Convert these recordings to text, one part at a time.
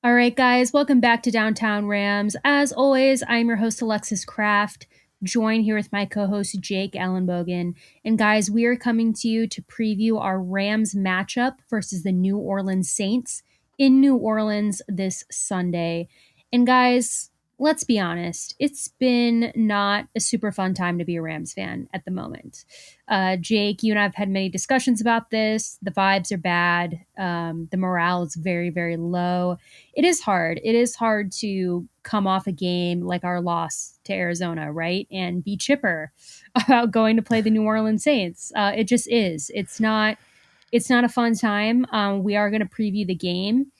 All right, guys, welcome back to Downtown Rams. As always, I'm your host, Alexis Kraft, joined here with my co-host, Jake Ellenbogen. And guys, we are coming to you to preview our Rams matchup versus the New Orleans Saints in New Orleans this Sunday. And guys, let's be honest, it's been not a super fun time to be a Rams fan at the moment. Jake, you and I have had many discussions about this. The vibes are bad. The morale is very, very low. It is hard. It is hard to come off a game like our loss to Arizona, right? And be chipper about going to play the New Orleans Saints. It just is. It's not a fun time. We are going to preview the game.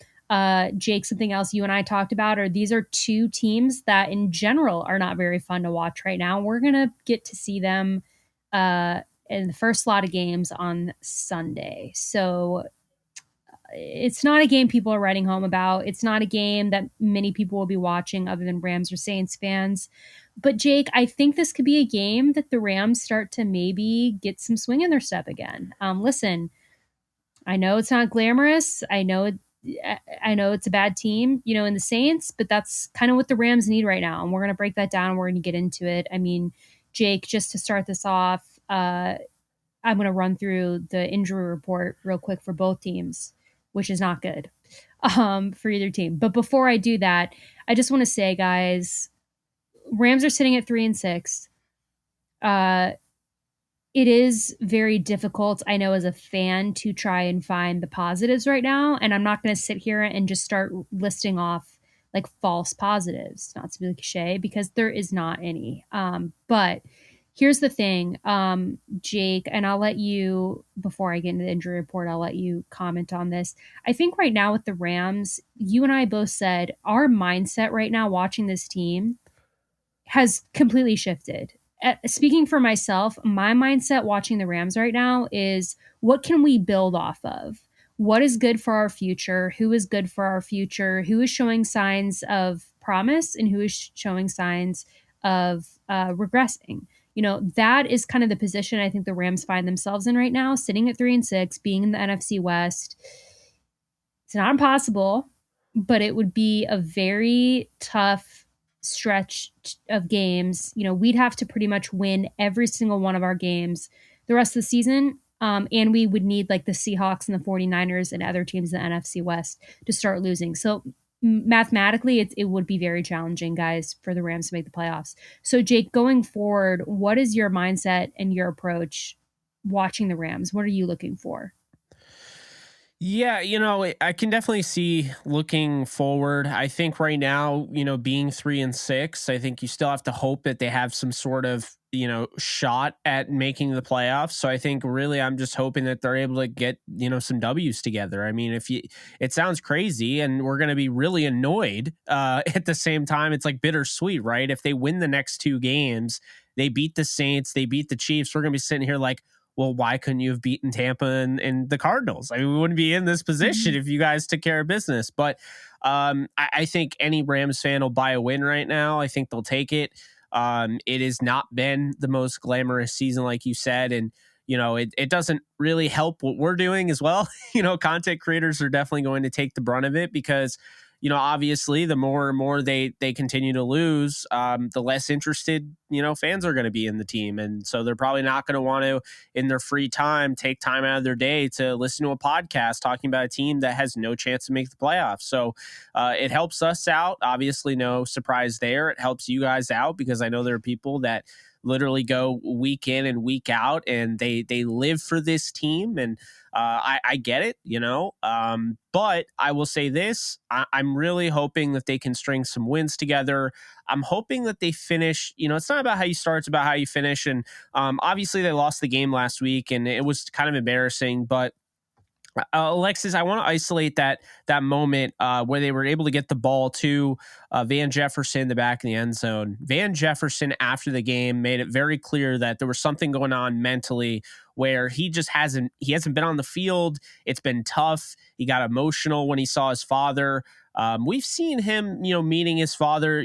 Jake, something else you and I talked about are these are two teams that in general are not very fun to watch right now. We're going to get to see them in the first slot of games on Sunday. So it's not a game people are writing home about. It's not a game that many people will be watching other than Rams or Saints fans. But Jake, I think this could be a game that the Rams start to maybe get some swing in their step again. Listen, I know it's not glamorous. I know it's a bad team, in the Saints, but that's kind of what the Rams need right now. And we're going to break that down and we're going to get into it. I mean, Jake, just to start this off, I'm going to run through the injury report real quick for both teams, which is not good for either team. But before I do that, I just want to say, guys, Rams are sitting at 3-6. It is very difficult, I know, as a fan to try and find the positives right now. And I'm not going to sit here and just start listing off like false positives, not to be cliche, because there is not any. But here's the thing, Jake, and I'll let you, before I get into the injury report, I'll let you comment on this. I think right now with the Rams, you and I both said our mindset right now watching this team has completely shifted. Speaking for myself, my mindset watching the Rams right now is what can we build off of? What is good for our future? Who is good for our future? Who is showing signs of promise and who is showing signs of regressing? That is kind of the position I think the Rams find themselves in right now, sitting at 3-6, being in the NFC West. It's not impossible, but it would be a very tough stretch of games. We'd have to pretty much win every single one of our games the rest of the season. And we would need like the Seahawks and the 49ers and other teams in the NFC West to start losing. So mathematically, it would be very challenging, guys, for the Rams to make the playoffs. So Jake, going forward, what is your mindset and your approach watching the Rams? What are you looking for? Yeah, I can definitely see looking forward. I think right now, being 3-6, I think you still have to hope that they have some sort of, shot at making the playoffs. So I think really I'm just hoping that they're able to get, some W's together. I mean, it sounds crazy and we're going to be really annoyed at the same time. It's like bittersweet, right? If they win the next two games, they beat the Saints, they beat the Chiefs, we're going to be sitting here like, well, why couldn't you have beaten Tampa and the Cardinals? I mean, we wouldn't be in this position if you guys took care of business. But I think any Rams fan will buy a win right now. I think they'll take it. It has not been the most glamorous season, like you said. And, it doesn't really help what we're doing as well. Content creators are definitely going to take the brunt of it because, obviously the more and more they continue to lose, the less interested, fans are going to be in the team. And so they're probably not going to want to, in their free time, take time out of their day to listen to a podcast talking about a team that has no chance to make the playoffs. So it helps us out. Obviously, no surprise there. It helps you guys out because I know there are people that literally go week in and week out and they live for this team. And I get it, but I will say this, I'm really hoping that they can string some wins together. I'm hoping that they finish, it's not about how you start, it's about how you finish. And obviously they lost the game last week and it was kind of embarrassing, but Alexis, I want to isolate that moment where they were able to get the ball to Van Jefferson in the back of the end zone. Van Jefferson, after the game, made it very clear that there was something going on mentally where he hasn't been on the field. It's been tough. He got emotional when he saw his father. We've seen him, meeting his father,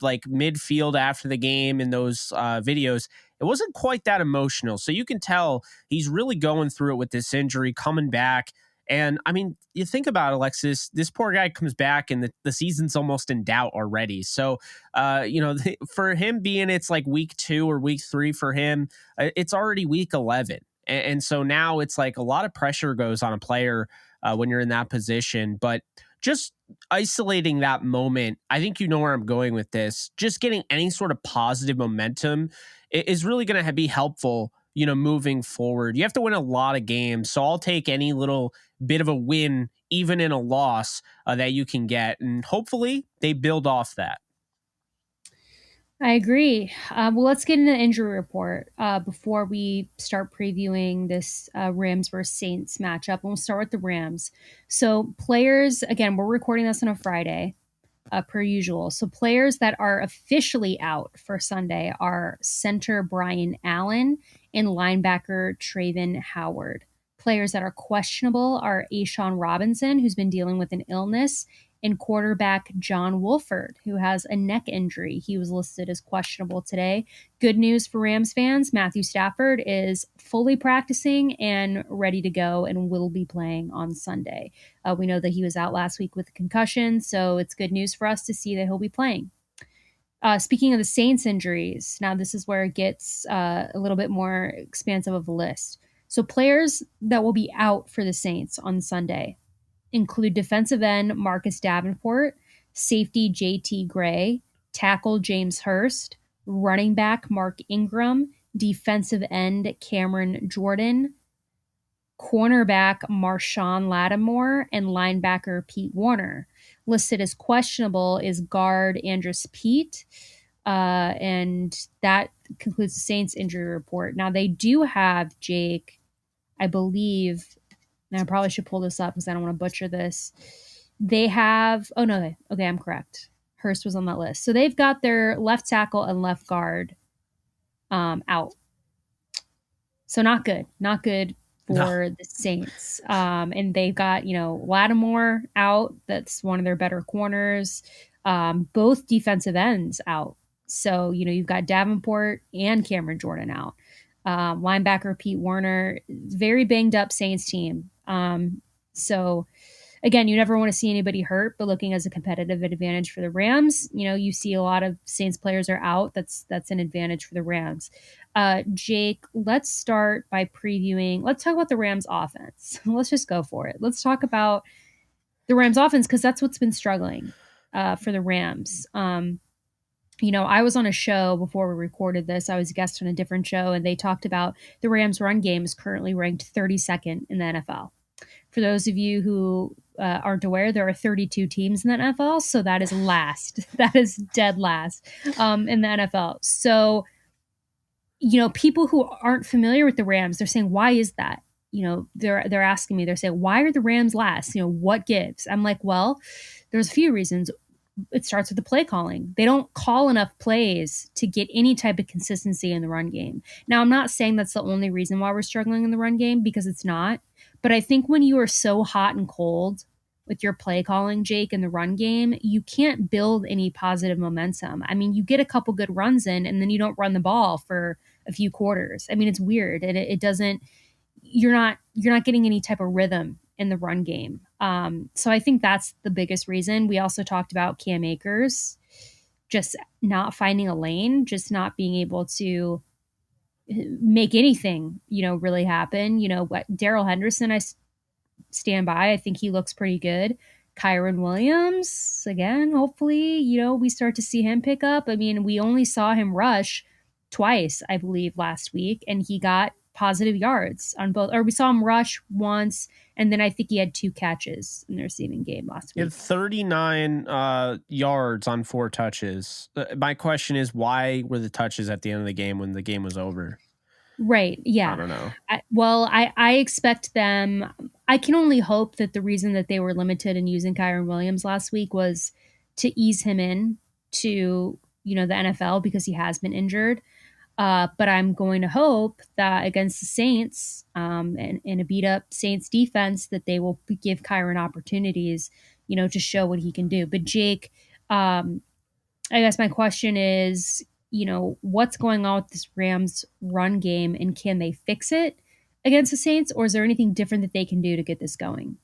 like midfield after the game in those videos. it wasn't quite that emotional. So you can tell he's really going through it with this injury, coming back. And I mean, you think about it, Alexis, this poor guy comes back and the season's almost in doubt already. So, for him being it's like week 2 or week 3 for him, it's already week 11. And so now it's like a lot of pressure goes on a player when you're in that position. But just isolating that moment, I think you know where I'm going with this. Just getting any sort of positive momentum is really going to be helpful, moving forward. You have to win a lot of games. So I'll take any little bit of a win, even in a loss, that you can get. And hopefully they build off that. I agree. Well, let's get into the injury report before we start previewing this Rams versus Saints matchup. And we'll start with the Rams. So players, again, we're recording this on a Friday, per usual. So players that are officially out for Sunday are center Brian Allen and linebacker Traven Howard. Players that are questionable are Ashawn Robinson, who's been dealing with an illness, and quarterback John Wolford, who has a neck injury. He was listed as questionable today. Good news for Rams fans, Matthew Stafford is fully practicing and ready to go and will be playing on Sunday. We know that he was out last week with a concussion, so it's good news for us to see that he'll be playing. Speaking of the Saints injuries, now this is where it gets a little bit more expansive of a list. So players that will be out for the Saints on Sunday include defensive end Marcus Davenport, safety JT Gray, tackle James Hurst, running back Mark Ingram, defensive end Cameron Jordan, cornerback Marshawn Lattimore, and linebacker Pete Warner. Listed as questionable is guard Andrus Pete. And that concludes the Saints injury report. Now, they do have Jake, I believe, and I probably should pull this up because I don't want to butcher this. They have, oh no, okay, I'm correct. Hurst was on that list. So they've got their left tackle and left guard out. So not good for the Saints. And they've got, Lattimore out. That's one of their better corners. Both defensive ends out. So, you've got Davenport and Cameron Jordan out. Linebacker Pete Warner, very banged up Saints team. So again, you never want to see anybody hurt, but looking as a competitive advantage for the Rams, you see a lot of Saints players are out. That's an advantage for the Rams. Jake, let's start by let's talk about the Rams offense. Let's just go for it. Let's talk about the Rams offense because that's what's been struggling for the Rams. I was on a show before we recorded this. I was a guest on a different show, and they talked about the Rams run game is currently ranked 32nd in the NFL. For those of you who aren't aware, there are 32 teams in the NFL, so that is last. That is dead last in the NFL. So, people who aren't familiar with the Rams, they're saying, why is that? They're asking me, they're saying, why are the Rams last? What gives? I'm like, well, there's a few reasons. It starts with the play calling. They don't call enough plays to get any type of consistency in the run game. Now, I'm not saying that's the only reason why we're struggling in the run game, because it's not. But I think when you are so hot and cold with your play calling, Jake, in the run game, you can't build any positive momentum. I mean, you get a couple good runs in, and then you don't run the ball for a few quarters. I mean, it's weird. And it doesn't, you're not getting any type of rhythm in the run game. So I think that's the biggest reason. We also talked about Cam Akers just not finding a lane, just not being able to make anything, really happen. What Darrell Henderson, I stand by. I think he looks pretty good. Kyron Williams, again, hopefully, we start to see him pick up. I mean, we only saw him rush twice, I believe, last week, and he got positive yards on both, or we saw him rush once, and then I think he had 2 catches in the receiving game last week. He had 39 yards on 4 touches. My question is, why were the touches at the end of the game when the game was over? Right. Yeah. I don't know. I expect them. I can only hope that the reason that they were limited in using Kyron Williams last week was to ease him in to, the NFL because he has been injured. But I'm going to hope that against the Saints and a beat up Saints defense that they will give Kyron opportunities, to show what he can do. But Jake, I guess my question is, what's going on with this Rams run game, and can they fix it against the Saints, or is there anything different that they can do to get this going?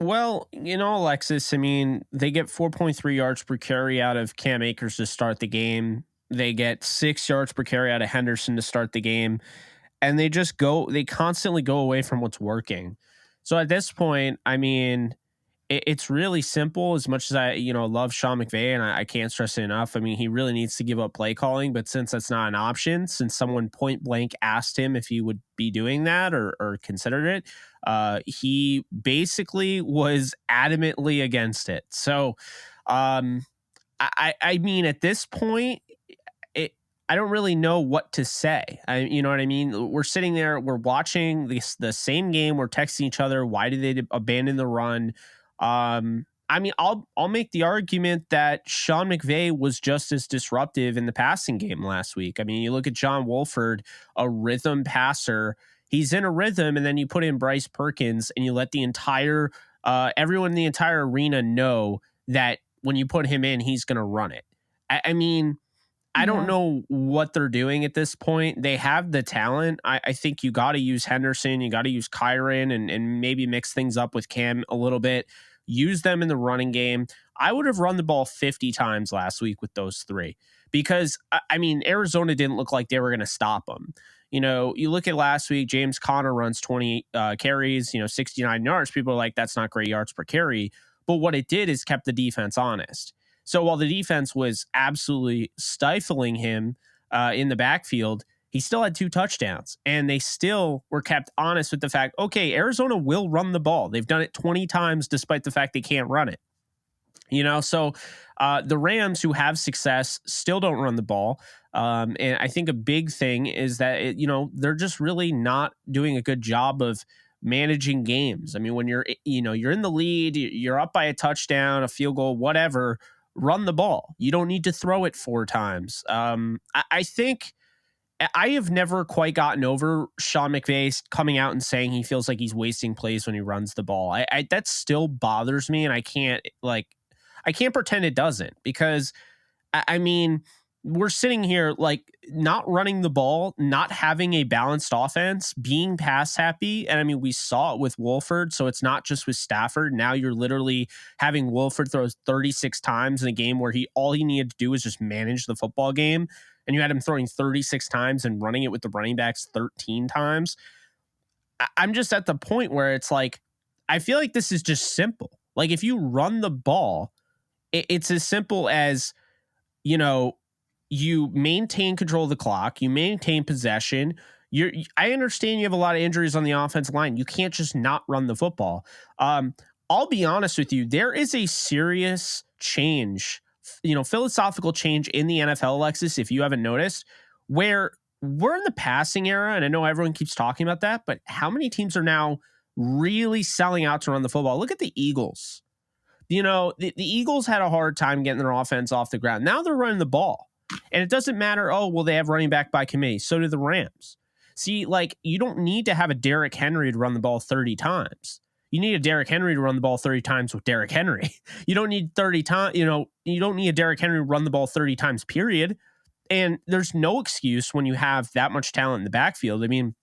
Well, Alexis, I mean, they get 4.3 yards per carry out of Cam Akers to start the game. They get 6 yards per carry out of Henderson to start the game. And they constantly go away from what's working. So at this point, I mean, it's really simple. As much as I, love Sean McVay, and I can't stress it enough. I mean, he really needs to give up play calling, but since that's not an option, since someone point blank asked him if he would be doing that or considered it, he basically was adamantly against it. So, I mean, at this point, I don't really know what to say. You know what I mean? We're sitting there, we're watching the same game. We're texting each other. Why did they abandon the run? I mean, I'll make the argument that Sean McVay was just as disruptive in the passing game last week. I mean, you look at John Wolford, a rhythm passer. He's in a rhythm, and then you put in Bryce Perkins, and you let the entire everyone in the entire arena know that when you put him in, he's going to run it. I mean, I don't know what they're doing at this point. They have the talent. I think you got to use Henderson. You got to use Kyron and maybe mix things up with Cam a little bit. Use them in the running game. I would have run the ball 50 times last week with those three because, I mean, Arizona didn't look like they were going to stop them. You look at last week, James Conner runs 20 carries, 69 yards. People are like, that's not great yards per carry. But what it did is kept the defense honest. So while the defense was absolutely stifling him in the backfield, he still had 2 touchdowns, and they still were kept honest with the fact, okay, Arizona will run the ball. They've done it 20 times despite the fact they can't run it. So the Rams, who have success, still don't run the ball. And I think a big thing is that, they're just really not doing a good job of managing games. I mean, when you're in the lead, you're up by a touchdown, a field goal, whatever, run the ball. You don't need to throw it 4 times. I think I have never quite gotten over Sean McVay coming out and saying he feels like he's wasting plays when he runs the ball. I that still bothers me, and I can't pretend it doesn't, because I mean, we're sitting here like not running the ball, not having a balanced offense, being pass happy. And I mean, we saw it with Wolford. So it's not just with Stafford. Now you're literally having Wolford throw 36 times in a game where all he needed to do was just manage the football game. And you had him throwing 36 times and running it with the running backs 13 times. I'm just at the point where it's like, I feel like this is just simple. Like if you run the ball, it's as simple as, you maintain control of the clock, you maintain possession. I understand you have a lot of injuries on the offensive line. You can't just not run the football. I'll be honest with you. There is a serious change, philosophical change in the NFL, Alexis, if you haven't noticed, where we're in the passing era. And I know everyone keeps talking about that, but how many teams are now really selling out to run the football? Look at the Eagles. The Eagles had a hard time getting their offense off the ground. Now they're running the ball. And it doesn't matter, they have running back by committee. So do the Rams. See, you don't need to have a Derrick Henry to run the ball 30 times. You need a Derrick Henry to run the ball 30 times with Derrick Henry. You don't need 30 times, you don't need a Derrick Henry to run the ball 30 times, period. And there's no excuse when you have that much talent in the backfield. I mean,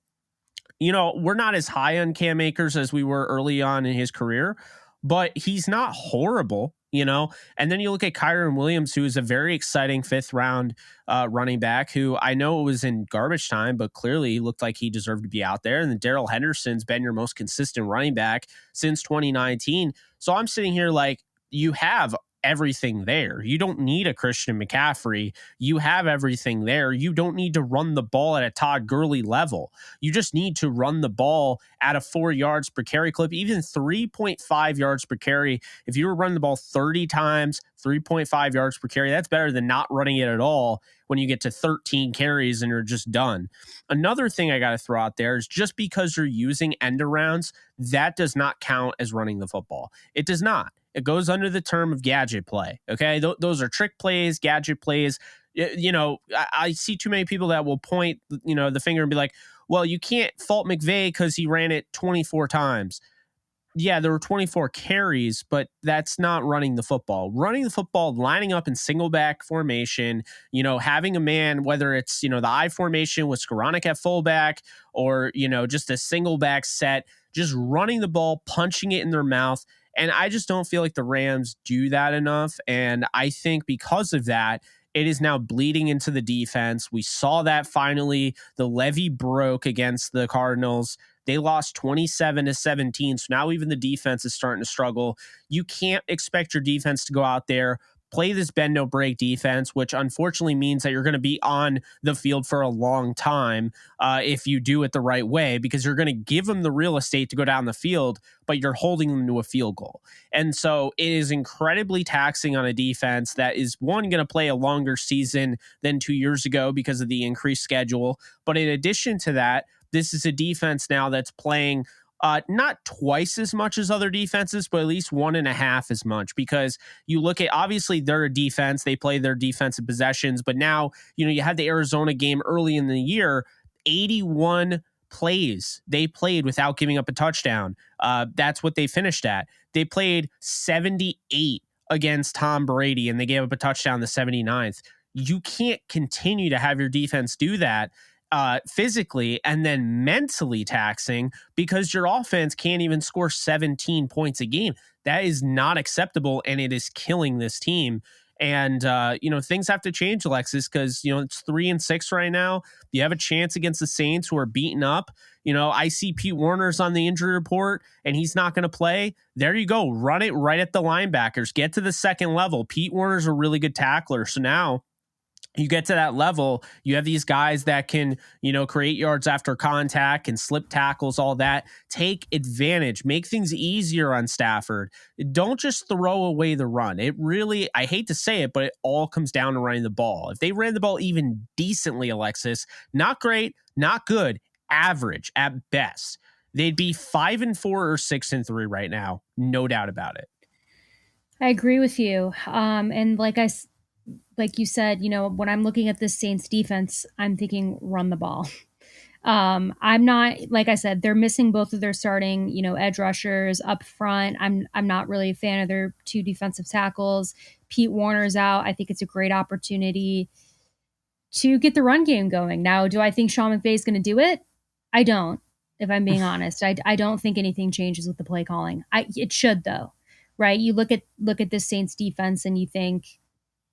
we're not as high on Cam Akers as we were early on in his career, but he's not horrible. And then you look at Kyron Williams, who is a very exciting 5th round running back, who I know was in garbage time, but clearly he looked like he deserved to be out there. And then Darrell Henderson's been your most consistent running back since 2019. So I'm sitting here like, you have everything there. You don't need a Christian McCaffrey. You have everything there. You don't need to run the ball at a Todd Gurley level. You just need to run the ball at a 4 yards per carry clip, even 3.5 yards per carry. If you were running the ball 30 times, 3.5 yards per carry, that's better than not running it at all when you get to 13 carries and you're just done. Another thing I got to throw out there is just because you're using end arounds, that does not count as running the football. It does not. It goes under the term of gadget play. Okay. Those are trick plays, gadget plays. I see too many people that will point, the finger and be like, well, you can't fault McVay because he ran it 24 times. yeah, there were 24 carries, but that's not running the football. Running the football, lining up in single back formation, having a man, whether it's, the I formation with Skoranek at fullback or, just a single back set, just running the ball, punching it in their mouth. And I just don't feel like the Rams do that enough. And I think because of that, it is now bleeding into the defense. We saw that finally. The levee broke against the Cardinals. They lost 27-17. So now even the defense is starting to struggle. You can't expect your defense to go out there, play this bend no break defense, which unfortunately means that you're going to be on the field for a long time if you do it the right way, because you're going to give them the real estate to go down the field, but you're holding them to a field goal. And so it is incredibly taxing on a defense that is, one, going to play a longer season than 2 years ago because of the increased schedule. But in addition to that, this is a defense now that's playing not twice as much as other defenses, but at least 1.5 as much, because you look at, obviously they're a defense, they play their defensive possessions, but now, you had the Arizona game early in the year, 81 plays they played without giving up a touchdown. That's what they finished at. They played 78 against Tom Brady and they gave up a touchdown the 79th. You can't continue to have your defense do that physically and then mentally taxing, because your offense can't even score 17 points a game. That is not acceptable, and it is killing this team. And things have to change, Alexis, because it's 3-6 right now. You have a chance against the Saints, who are beaten up. I see Pete Warner's on the injury report and he's not going to play. There you go. Run it right at the linebackers. Get to the second level. Pete Warner's a really good tackler. So now you get to that level, you have these guys that can, create yards after contact and slip tackles, all that. Take advantage, make things easier on Stafford. Don't just throw away the run. It really, I hate to say it, but it all comes down to running the ball. If they ran the ball even decently, Alexis, not great, not good, average at best, they'd be 5-4 or 6-3 right now. No doubt about it. I agree with you. And like you said, when I'm looking at this Saints defense, I'm thinking run the ball. I'm not, like I said, they're missing both of their starting, edge rushers up front. I'm not really a fan of their two defensive tackles. Pete Warner's out. I think it's a great opportunity to get the run game going. Now, do I think Sean McVay is going to do it? I don't, if I'm being honest. I don't think anything changes with the play calling. It should, though, right? You look at this Saints defense and you think,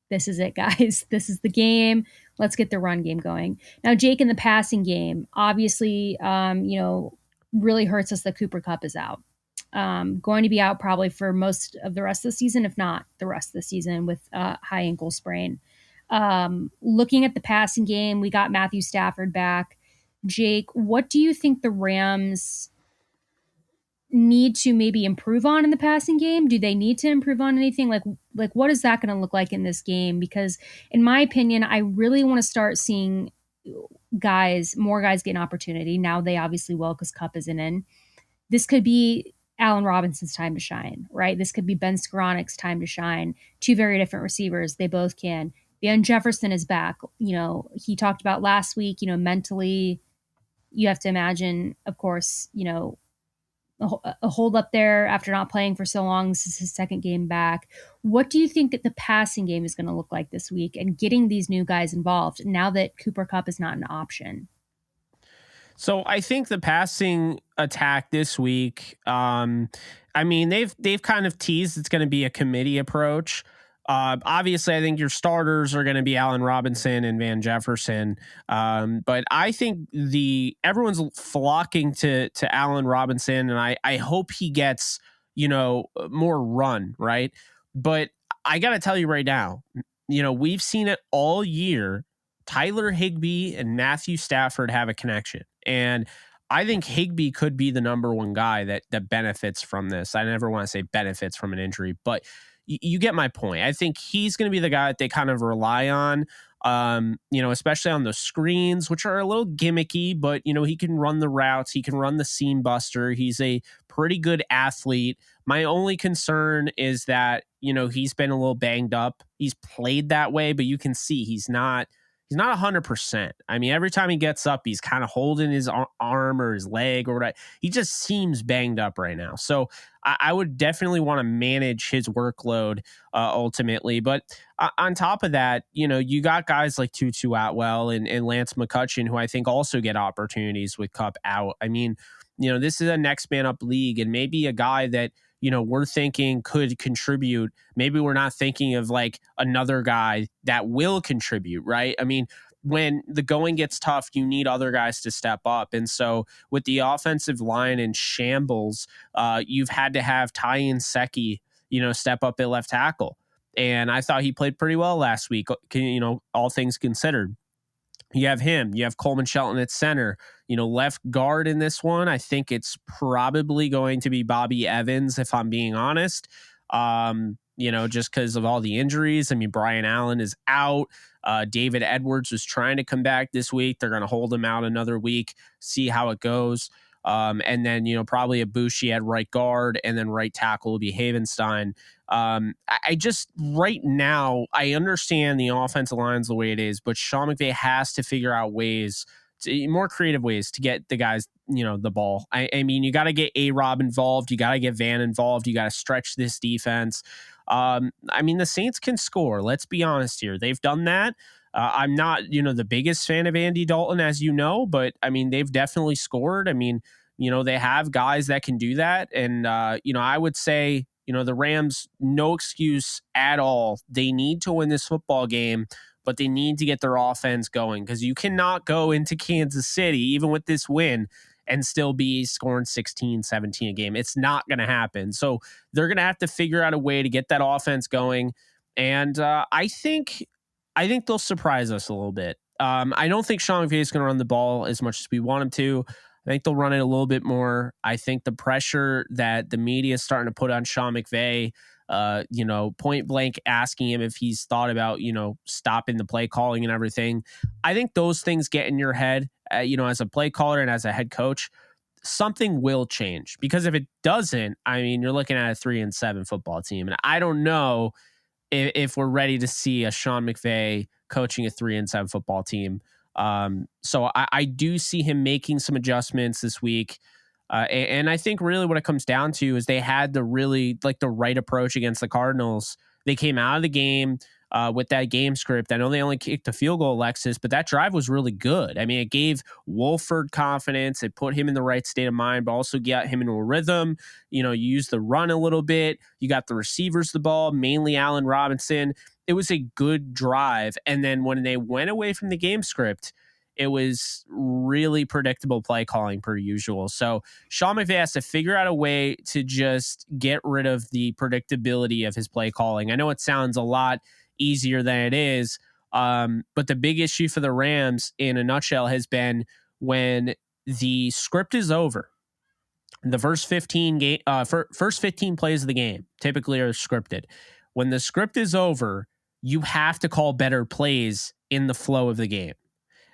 this is it, guys. This is the game. Let's get the run game going. Now, Jake, in the passing game, obviously, really hurts us that Cooper Kupp is out. Going to be out probably for most of the rest of the season, if not the rest of the season, with high ankle sprain. Looking at the passing game, we got Matthew Stafford back. Jake, what do you think the Rams need to maybe improve on in the passing game? Do they need to improve on anything? Like what is that going to look like in this game? Because in my opinion, I really want to start seeing more guys get an opportunity. Now they obviously will, because Kupp isn't in. This could be Allen Robinson's time to shine, right? This could be Ben Skoronek's time to shine. Two very different receivers. They both can. Van Jefferson is back. He talked about last week, mentally, you have to imagine, of course, a hold up there after not playing for so long. This is his second game back. What do you think that the passing game is going to look like this week, and getting these new guys involved now that Cooper Kupp is not an option? So I think the passing attack this week, they've kind of teased it's going to be a committee approach. Obviously, I think your starters are going to be Allen Robinson and Van Jefferson. But I think everyone's flocking to Allen Robinson, and I hope he gets, more run, right? But I got to tell you right now, we've seen it all year. Tyler Higbee and Matthew Stafford have a connection. And I think Higbee could be the number one guy that benefits from this. I never want to say benefits from an injury, but you get my point. I think he's going to be the guy that they kind of rely on, especially on the screens, which are a little gimmicky, but, he can run the routes. He can run the seam buster. He's a pretty good athlete. My only concern is that, he's been a little banged up. He's played that way, but you can see he's not he's not 100%. I mean, every time he gets up, he's kind of holding his arm or his leg or whatever. He just seems banged up right now. So I would definitely want to manage his workload ultimately. But on top of that, you got guys like Tutu Atwell and Lance McCutcheon, who I think also get opportunities with Cup out. I mean, this is a next man up league, and maybe a guy that, we're thinking could contribute. Maybe we're not thinking of like another guy that will contribute, right? I mean, when the going gets tough, you need other guys to step up. And so with the offensive line in shambles, you've had to have Tyen Secchi, step up at left tackle. And I thought he played pretty well last week, all things considered. You have him. You have Coleman Shelton at center. Left guard in this one, I think it's probably going to be Bobby Evans, if I'm being honest. Just because of all the injuries. I mean, Brian Allen is out. David Edwards was trying to come back this week. They're going to hold him out another week, see how it goes. And then, probably a Bushi at right guard, and then right tackle will be Havenstein. I just right now, I understand the offensive line's the way it is, but Sean McVay has to figure out more creative ways to get the guys, the ball. I mean, you got to get A-Rob involved. You got to get Van involved. You got to stretch this defense. I mean, the Saints can score. Let's be honest here. They've done that. I'm not, the biggest fan of Andy Dalton, as you know, but I mean, they've definitely scored. I mean, they have guys that can do that. And, I would say, the Rams, no excuse at all. They need to win this football game, but they need to get their offense going, because you cannot go into Kansas City, even with this win, and still be scoring 16, 17 a game. It's not going to happen. So they're going to have to figure out a way to get that offense going. And I think they'll surprise us a little bit. I don't think Sean McVay is going to run the ball as much as we want him to. I think they'll run it a little bit more. I think the pressure that the media is starting to put on Sean McVay, point blank asking him if he's thought about, stopping the play calling and everything. I think those things get in your head, as a play caller and as a head coach. Something will change, because if it doesn't, I mean, you're looking at a 3-7 football team. And I don't know if we're ready to see a Sean McVay coaching a 3-7 football team. So I do see him making some adjustments this week. And I think really what it comes down to is they had the right approach against the Cardinals. They came out of the game with that game script. I know they only kicked a field goal, Alexis, but that drive was really good. I mean, it gave Wolford confidence. It put him in the right state of mind, but also got him into a rhythm. You use the run a little bit. You got the receivers the ball, mainly Allen Robinson. It was a good drive. And then when they went away from the game script, it was really predictable play calling per usual. So Sean McVay has to figure out a way to just get rid of the predictability of his play calling. I know it sounds a lot easier than it is, but the big issue for the Rams in a nutshell has been when the script is over. The first 15 plays of the game typically are scripted. When the script is over, you have to call better plays in the flow of the game.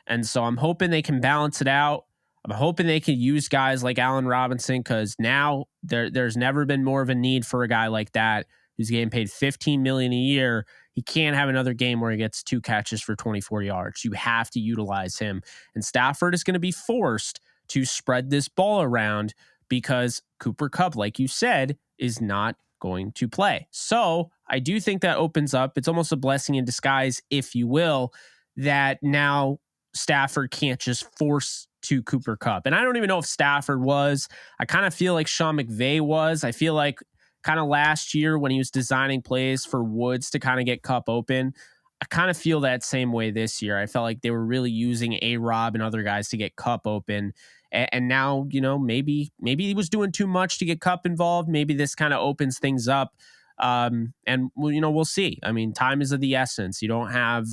And so I'm hoping they can balance it out. I'm hoping they can use guys like Allen Robinson, because now there's never been more of a need for a guy like that who's getting paid $15 million a year. He can't have another game where he gets 2 catches for 24 yards. You have to utilize him. And Stafford is going to be forced to spread this ball around, because Cooper Kupp, like you said, is not going to play. So I do think that opens up. It's almost a blessing in disguise, if you will, that now Stafford can't just force to Cooper Kupp. And I don't even know if Stafford was. I kind of feel like Sean McVay was. I feel like kind of last year when he was designing plays for Woods to kind of get Kupp open, I kind of feel that same way this year. I felt like they were really using A-Rob and other guys to get Kupp open. And now, maybe he was doing too much to get Kupp involved. Maybe this kind of opens things up. And we'll see. I mean, time is of the essence. You don't have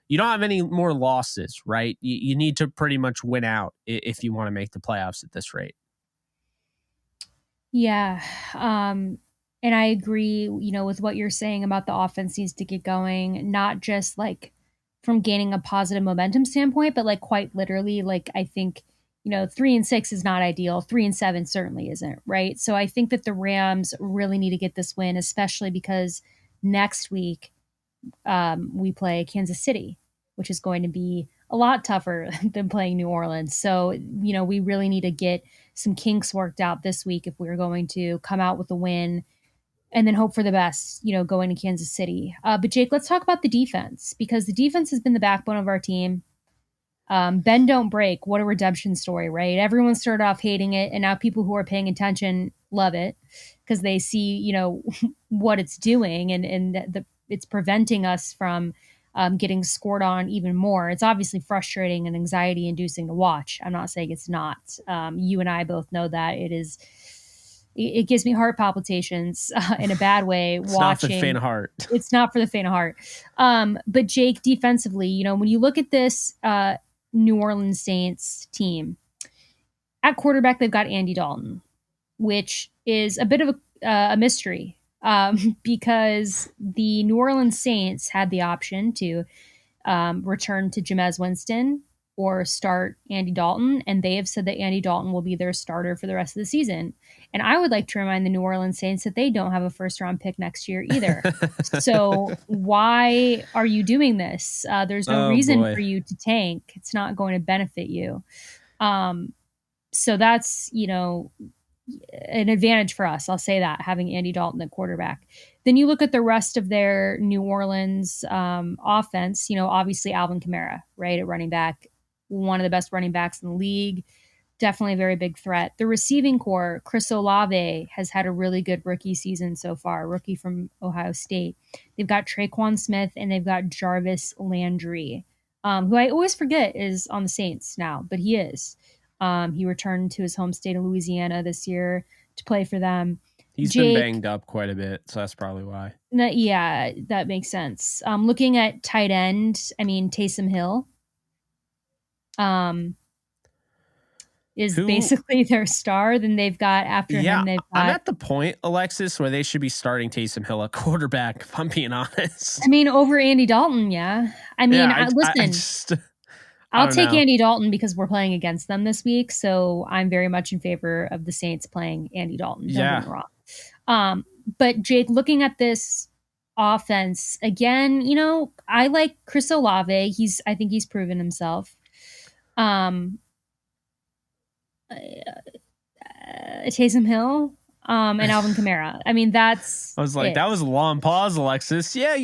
any more losses, right? You need to pretty much win out if you want to make the playoffs at this rate. Yeah. And I agree, with what you're saying about the offense needs to get going, not just like from gaining a positive momentum standpoint, but like quite literally, like I think, 3-6 is not ideal. 3-7 certainly isn't, right? So I think that the Rams really need to get this win, especially because next week we play Kansas City. which is going to be a lot tougher than playing New Orleans. So, we really need to get some kinks worked out this week if we're going to come out with a win and then hope for the best, going to Kansas City. But Jake, let's talk about the defense, because the defense has been the backbone of our team. Bend don't break. What a redemption story, right? Everyone started off hating it, and now people who are paying attention love it because they see, what it's doing, and it's preventing us from getting scored on even more. It's obviously frustrating and anxiety inducing to watch. I'm not saying it's not. You and I both know that it is. It gives me heart palpitations in a bad way. It's watching. Not for the faint of heart. It's not for the faint of heart. But Jake, defensively, when you look at this New Orleans Saints team, at quarterback they've got Andy Dalton, which is a bit of a mystery because the New Orleans Saints had the option to return to Jameis Winston or start Andy Dalton, and they have said that Andy Dalton will be their starter for the rest of the season. And I would like to remind the New Orleans Saints that they don't have a first-round pick next year either. So why are you doing this? There's no reason for you to tank. It's not going to benefit you. So that's, an advantage for us. I'll say that, having Andy Dalton at quarterback. Then you look at the rest of their New Orleans offense, obviously Alvin Kamara, right, at running back, one of the best running backs in the league, definitely a very big threat. The receiving core, Chris Olave has had a really good rookie season so far, rookie from Ohio State. They've got Traquan Smith and they've got Jarvis Landry, who I always forget is on the Saints now, but he is. He returned to his home state of Louisiana this year to play for them. He's been banged up quite a bit, so that's probably why. Yeah, that makes sense. Looking at tight end, Taysom Hill is basically their star. Then they've got after him. They've got. I'm at the point, Alexis, where they should be starting Taysom Hill at quarterback. If I'm being honest. Over Andy Dalton, yeah. Listen. I'll take Andy Dalton because we're playing against them this week, so I'm very much in favor of the Saints playing Andy Dalton. Don't get me wrong. But Jake, looking at this offense again, I like Chris Olave. I think he's proven himself. Taysom Hill. And Alvin Kamara. That's. I was like, that was a long pause, Alexis. Yeah,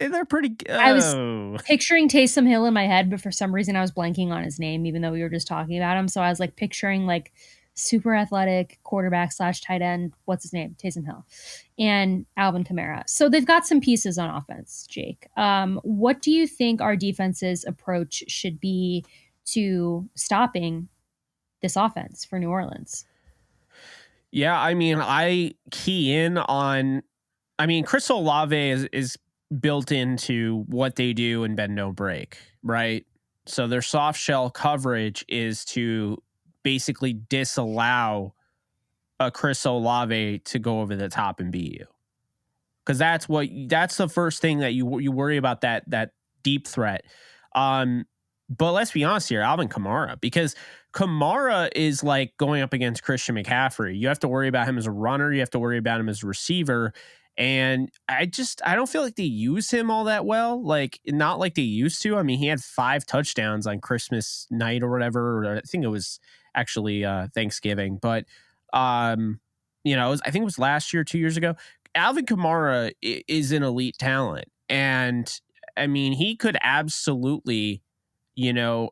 they're pretty. I was picturing Taysom Hill in my head, but for some reason I was blanking on his name, even though we were just talking about him. So I was like picturing like super athletic quarterback / tight end. What's his name? Taysom Hill and Alvin Kamara. So they've got some pieces on offense, Jake. What do you think our defense's approach should be to stopping this offense for New Orleans? Yeah, I key in on, Chris Olave is built into what they do in bend don't break, right? So their soft shell coverage is to basically disallow a Chris Olave to go over the top and beat you. Because that's the first thing that you worry about, that deep threat. But let's be honest here, Alvin Kamara, because Kamara is like going up against Christian McCaffrey. You have to worry about him as a runner. You have to worry about him as a receiver. And I don't feel like they use him all that well. Like, not like they used to. He had 5 touchdowns on Christmas night or whatever. Or I think it was actually Thanksgiving. But, I think it was last year, 2 years ago. Alvin Kamara is an elite talent. And, he could absolutely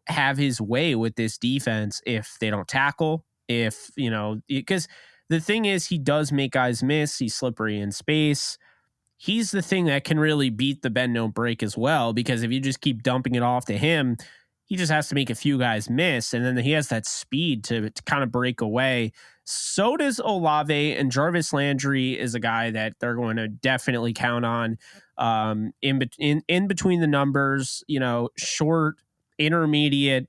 have his way with this defense if they don't tackle, because the thing is, he does make guys miss. He's slippery in space. He's the thing that can really beat the bend don't break as well, because if you just keep dumping it off to him, he just has to make a few guys miss. And then he has that speed to kind of break away. So does Olave, and Jarvis Landry is a guy that they're going to definitely count on in between the numbers, short, intermediate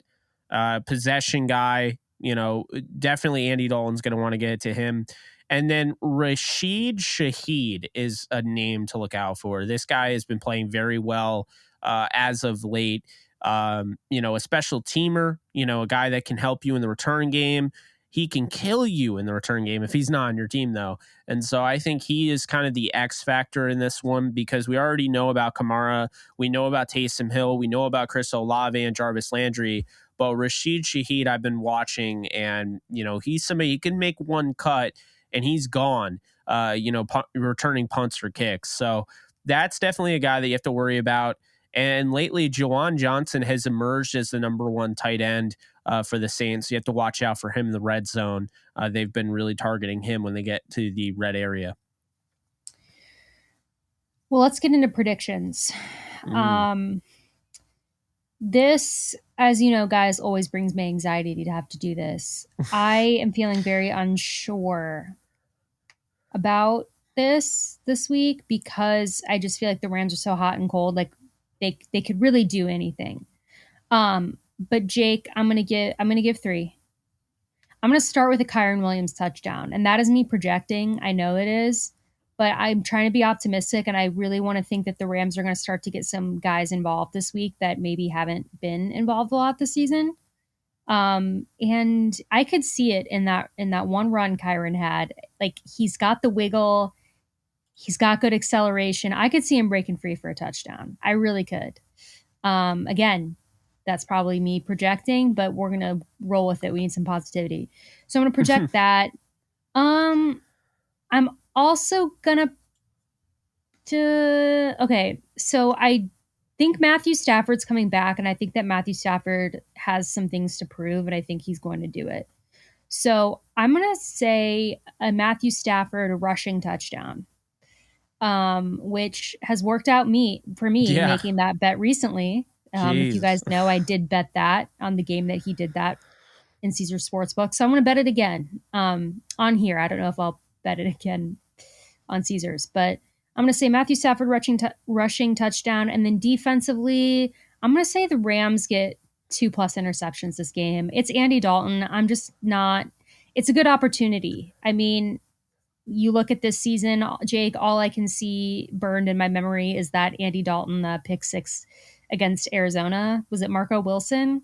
possession guy. Definitely Andy Dalton's going to want to get it to him. And then Rashid Shaheed is a name to look out for. This guy has been playing very well as of late. A special teamer, a guy that can help you in the return game. He can kill you in the return game if he's not on your team, though. And so I think he is kind of the X factor in this one because we already know about Kamara. We know about Taysom Hill. We know about Chris Olave and Jarvis Landry. But Rashid Shaheed, I've been watching, and, he's somebody, he can make one cut and he's gone, returning punts or kicks. So that's definitely a guy that you have to worry about. And lately, Juwan Johnson has emerged as the number one tight end for the Saints. You have to watch out for him in the red zone. They've been really targeting him when they get to the red area. Well, let's get into predictions. This, as you know, guys, always brings me anxiety to have to do this. I am feeling very unsure about this week because I just feel like the Rams are so hot and cold. Like they could really do anything. But Jake, I'm gonna give 3. I'm gonna start with a Kyren Williams touchdown, and that is me projecting. I know it is, but I'm trying to be optimistic, and I really want to think that the Rams are going to start to get some guys involved this week that maybe haven't been involved a lot this season. And I could see it in that one run Kyren had. Like, he's got the wiggle, he's got good acceleration. I could see him breaking free for a touchdown. I really could. Again, that's probably me projecting, but we're going to roll with it. We need some positivity. So I'm going to project that. I'm also going to, okay. So I think Matthew Stafford's coming back, and I think that Matthew Stafford has some things to prove, and I think he's going to do it. So I'm going to say a Matthew Stafford rushing touchdown, which has worked out for me making that bet recently. If you guys know, I did bet that on the game that he did that in Caesar Sportsbook. So I'm going to bet it again on here. I don't know if I'll bet it again on Caesars, but I'm going to say Matthew Stafford rushing touchdown. And then defensively, I'm going to say the Rams get 2+ interceptions this game. It's Andy Dalton. It's a good opportunity. I mean, you look at this season, Jake, all I can see burned in my memory is that Andy Dalton pick 6 against Arizona. Was it Marco Wilson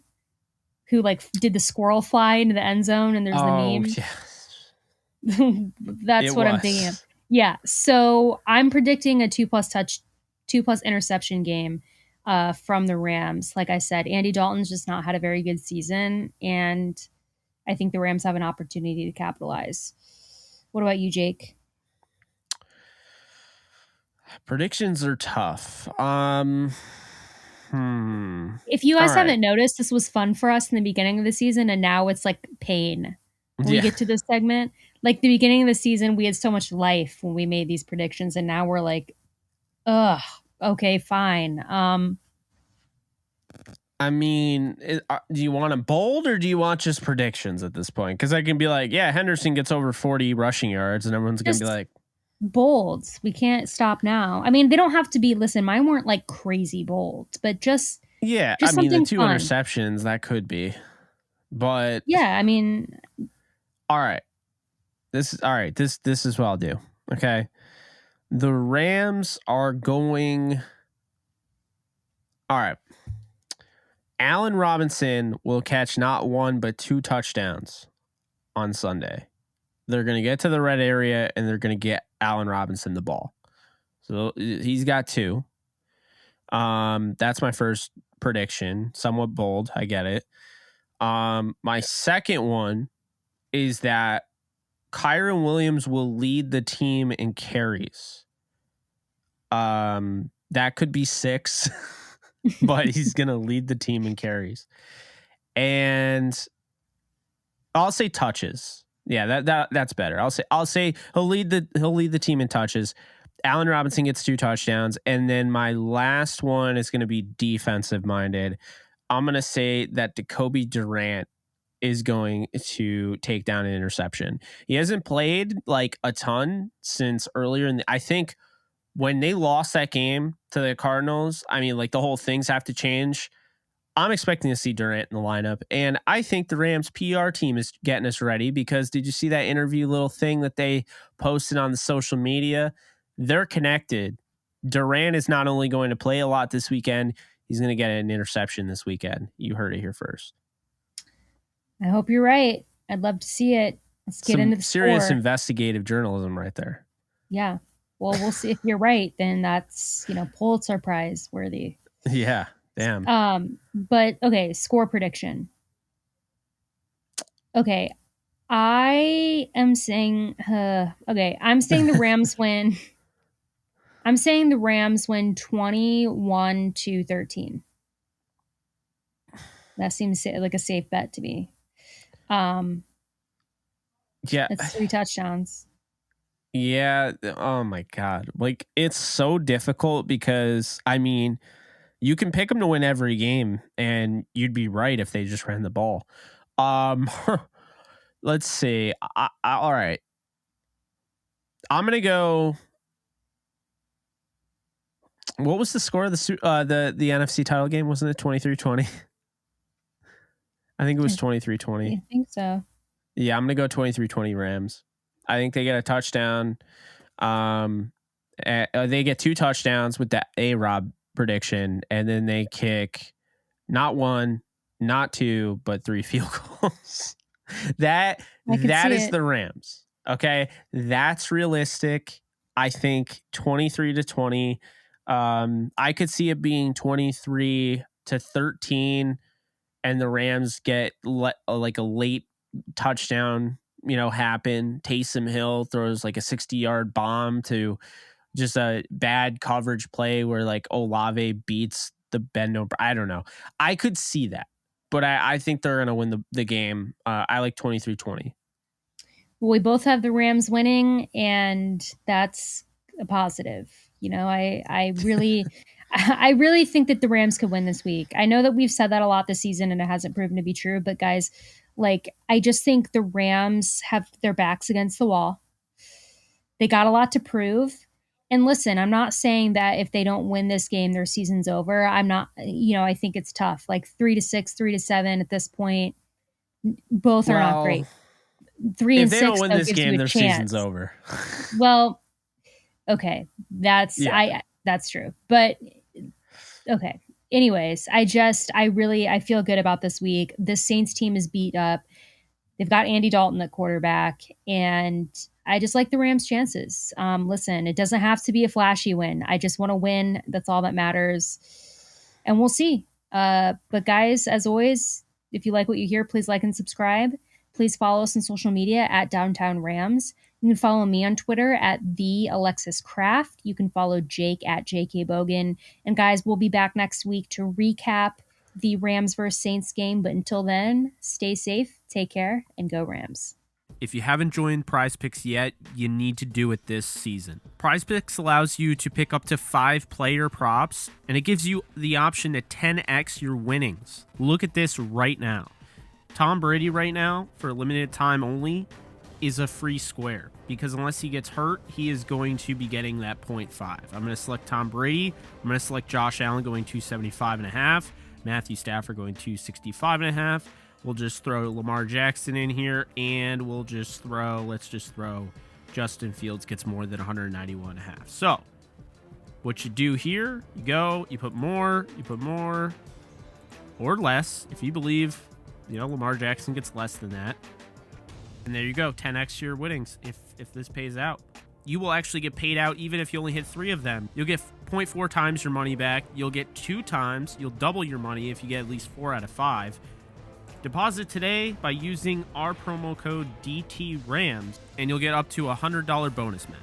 who did the squirrel fly into the end zone? And there's the meme. Yeah. That's what I'm thinking of. Yeah. So I'm predicting a 2+ interception game from the Rams. Like I said, Andy Dalton's just not had a very good season, and I think the Rams have an opportunity to capitalize. What about you, Jake? Predictions are tough. If you guys haven't noticed, this was fun for us in the beginning of the season, and now it's like pain when we get to this segment. Like, the beginning of the season, we had so much life when we made these predictions, and now we're like, ugh, okay, fine. I mean, do you want a bold or do you want just predictions at this point? Because I can be like, yeah, Henderson gets over 40 rushing yards, and everyone's going to be like, bold. We can't stop now. I mean, they don't have to be, listen, mine weren't like crazy bold, but just I mean, the 2 fun. Interceptions, that could be. But yeah, I mean, all right. This is what I'll do. Okay. The Rams are going. All right. Allen Robinson will catch not 1 but 2 touchdowns on Sunday. They're going to get to the red area and they're going to get Allen Robinson the ball. So he's got 2. That's my first prediction. Somewhat bold. I get it. My second one is that Kyren Williams will lead the team in carries. That could be 6, but he's going to lead the team in carries. And I'll say touches. Yeah, that's better. I'll say he'll lead the team in touches. Allen Robinson gets 2 touchdowns, and then my last one is going to be defensive minded. I'm going to say that Jacoby Durant is going to take down an interception. He hasn't played like a ton since earlier I think when they lost that game to the Cardinals, I mean, like, the whole things have to change. I'm expecting to see Durant in the lineup, and I think the Rams PR team is getting us ready because did you see that interview little thing that they posted on the social media? They're connected. Durant is not only going to play a lot this weekend, he's going to get an interception this weekend. You heard it here first. I hope you're right. I'd love to see it. Let's get Some into the serious score. investigative journalism right there. Yeah. Well, we'll see if you're right. Then that's, Pulitzer Prize worthy. Yeah. Damn. But okay, score prediction. Okay. I am saying, I'm saying the Rams win. I'm saying the Rams win 21-13. That seems like a safe bet to me. Yeah. It's 3 touchdowns. Yeah. Oh my God. Like, it's so difficult because, I mean, you can pick them to win every game and you'd be right if they just ran the ball. Let's see. All right. I'm going to go. What was the score of the NFC title game? Wasn't it 23-20? I think it was 23-20. I think so. Yeah, I'm going to go 23-20 Rams. I think they get a touchdown. They get 2 touchdowns with the A-Rob prediction, and then they kick not 1, not 2, but 3 field goals. That is the Rams. Okay, that's realistic. I think 23-20. I could see it being 23-13, and the Rams get like a late touchdown, happen. Taysom Hill throws like a 60-yard bomb to just a bad coverage play where like Olave beats the bend over. I don't know. I could see that, but I think they're going to win the game. I like 23-20. Well, we both have the Rams winning, and that's a positive. I really, I really think that the Rams could win this week. I know that we've said that a lot this season, and it hasn't proven to be true. But guys, I just think the Rams have their backs against the wall. They got a lot to prove. And listen, I'm not saying that if they don't win this game, their season's over. I'm not, I think it's tough. 3-6, 3-7 at this point. Both are not great. 3-6. If they don't win this game, their season's over. Well, okay, that's true. But okay. Anyways, I feel good about this week. This Saints team is beat up. They've got Andy Dalton at quarterback, and I just like the Rams' chances. Listen, it doesn't have to be a flashy win. I just want to win. That's all that matters. And we'll see. But guys, as always, if you like what you hear, please like and subscribe. Please follow us on social media at Downtown Rams. You can follow me on Twitter at the Alexis Kraft. You can follow Jake at JK Bogan. And guys, we'll be back next week to recap the Rams versus Saints game. But until then, stay safe, take care, and go Rams. If you haven't joined Prize Picks yet, you need to do it this season. Prize Picks allows you to pick up to 5 player props, and it gives you the option to 10x your winnings. Look at this right now. Tom Brady right now, for a limited time only, is a free square because unless he gets hurt, he is going to be getting that 0.5. I'm going to select Tom Brady. I'm going to select Josh Allen going 275.5. Matthew Stafford going 265.5. We'll just throw Lamar Jackson in here, and let's just throw Justin Fields gets more than 191.5. So what you do here, you put more or less if you believe, Lamar Jackson gets less than that. And there you go, 10x your winnings if this pays out. You will actually get paid out even if you only hit 3 of them. You'll get 0.4 times your money back. You'll get 2 times. You'll double your money if you get at least 4 out of 5. Deposit today by using our promo code DTRAMS, and you'll get up to a $100 bonus match.